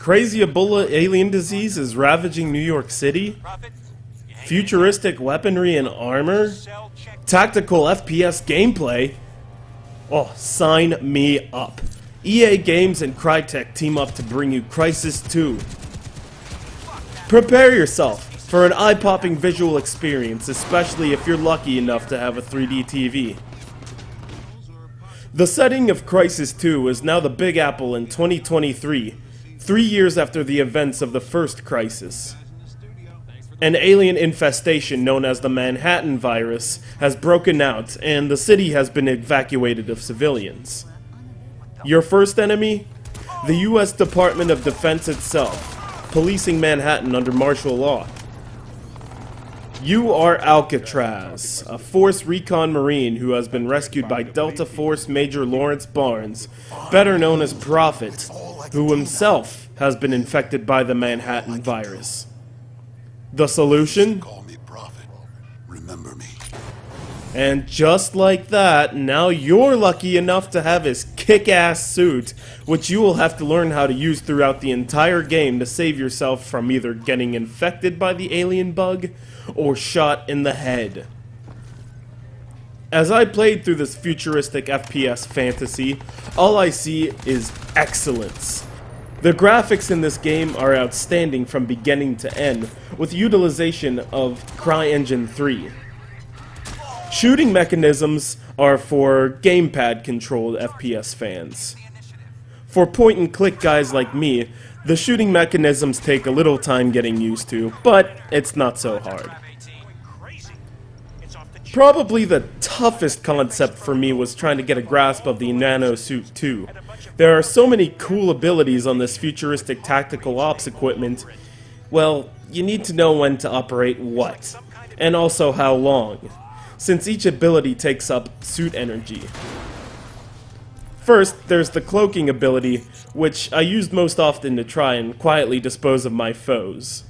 Crazy Ebola alien disease is ravaging New York City? Futuristic weaponry and armor? Tactical FPS gameplay? Oh, sign me up. EA Games and Crytek team up to bring you CRYSIS 2. Prepare yourself for an eye-popping visual experience, especially if you're lucky enough to have a 3D TV. The setting of CRYSIS 2 is now the Big Apple in 2023, 3 years after the events of the first Crysis. An alien infestation known as the Manhattan virus has broken out, and the city has been evacuated of civilians. Your first enemy? The US Department of Defense itself, policing Manhattan under martial law. You are Alcatraz, a Force Recon Marine who has been rescued by Delta Force Major Lawrence Barnes, better known as Prophet, who himself has been infected by the Manhattan virus. The solution? Call me Prophet. Remember me. And just like that, now you're lucky enough to have his kick-ass suit, which you will have to learn how to use throughout the entire game to save yourself from either getting infected by the alien bug or shot in the head. As I played through this futuristic FPS fantasy, all I see is excellence. The graphics in this game are outstanding from beginning to end, with utilization of CryEngine 3. Shooting mechanisms are for gamepad-controlled FPS fans. For point-and-click guys like me, the shooting mechanisms take a little time getting used to, but it's not so hard. Probably the toughest concept for me was trying to get a grasp of the Nano Suit 2. There are so many cool abilities on this futuristic tactical ops equipment. Well, you need to know when to operate what, and also how long, since each ability takes up suit energy. First, there's the cloaking ability, which I used most often to try and quietly dispose of my foes.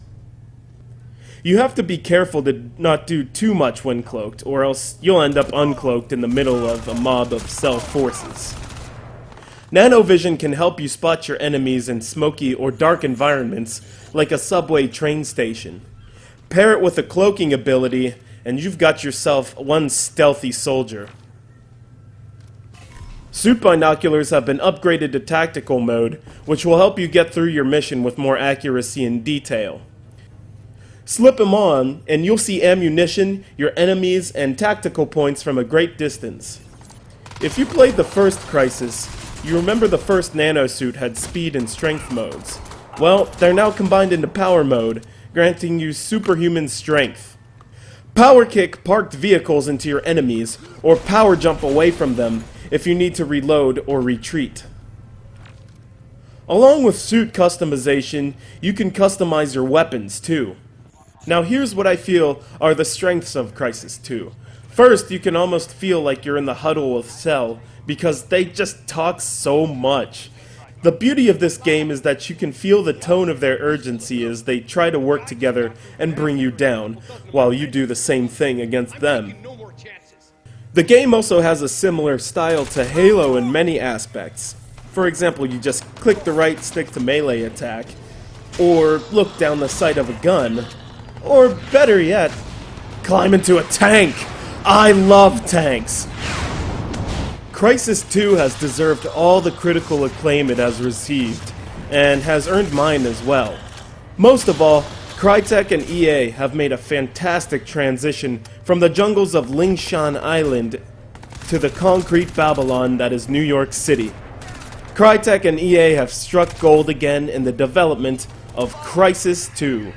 You have to be careful to not do too much when cloaked, or else you'll end up uncloaked in the middle of a mob of stealth forces. Nanovision can help you spot your enemies in smoky or dark environments, like a subway train station. Pair it with a cloaking ability, and you've got yourself one stealthy soldier. Suit binoculars have been upgraded to tactical mode, which will help you get through your mission with more accuracy and detail. Slip them on, and you'll see ammunition, your enemies, and tactical points from a great distance. If you played the first Crysis, you remember the first nanosuit had speed and strength modes. Well, they're now combined into power mode, granting you superhuman strength. Power kick parked vehicles into your enemies, or power jump away from them if you need to reload or retreat. Along with suit customization, you can customize your weapons too. Now here's what I feel are the strengths of CRYSIS 2. First, you can almost feel like you're in the huddle with Cell, because they just talk so much. The beauty of this game is that you can feel the tone of their urgency as they try to work together and bring you down, while you do the same thing against them. The game also has a similar style to Halo in many aspects. For example, you just click the right stick to melee attack, or look down the sight of a gun, or better yet, climb into a tank! I love tanks! CRYSIS 2 has deserved all the critical acclaim it has received, and has earned mine as well. Most of all, Crytek and EA have made a fantastic transition from the jungles of Lingshan Island to the concrete Babylon that is New York City. Crytek and EA have struck gold again in the development of CRYSIS 2.